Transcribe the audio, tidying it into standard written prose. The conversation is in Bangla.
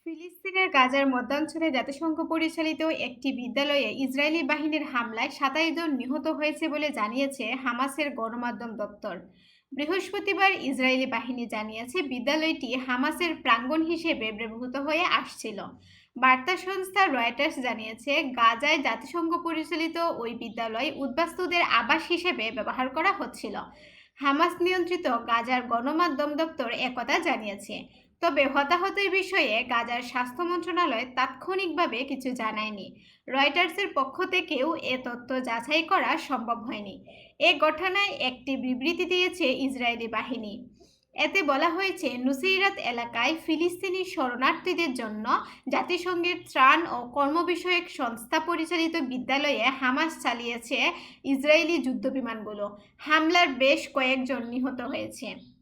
ফিলিস্তিনের গাজার মধ্যাঞ্চলে জাতিসংঘ পরিচালিত একটি বিদ্যালয়ে ইসরায়েলি বাহিনীর হামলায় ২৭ জন নিহত হয়েছে বলে জানিয়েছে হামাসের গণমাধ্যম দপ্তর। বৃহস্পতিবার ইসরায়েলি বাহিনী জানিয়েছে বিদ্যালয়টি হামাসের প্রাঙ্গণ হিসেবে ব্যবহৃত হয়ে আসছিল। বার্তা সংস্থা রয়টার্স জানিয়েছে গাজায় জাতিসংঘ পরিচালিত ওই বিদ্যালয় উদ্বাস্তুদের আবাস হিসেবে ব্যবহার করা হচ্ছিল। হামাস নিয়ন্ত্রিত গাজার গণমাধ্যম দপ্তর একথা জানিয়েছে। তবে হতাহতের বিষয়ে গাজার স্বাস্থ্য মন্ত্রণালয় তাৎক্ষণিকভাবে কিছু জানায়নি। রয়টার্সের পক্ষ থেকেও এ তথ্য যাচাই করা সম্ভব হয়নি। এ ঘটনায় একটি বিবৃতি দিয়েছে ইসরায়েলি বাহিনী। এতে বলা হয়েছে নুসেইরাত এলাকায় ফিলিস্তিনি শরণার্থীদের জন্য জাতিসংঘের ত্রাণ ও কর্ম বিষয়ক সংস্থা পরিচালিত বিদ্যালয়ে হামাস চালিয়েছে ইসরায়েলি যুদ্ধবিমানগুলো। হামলার বেশ কয়েকজন নিহত হয়েছে।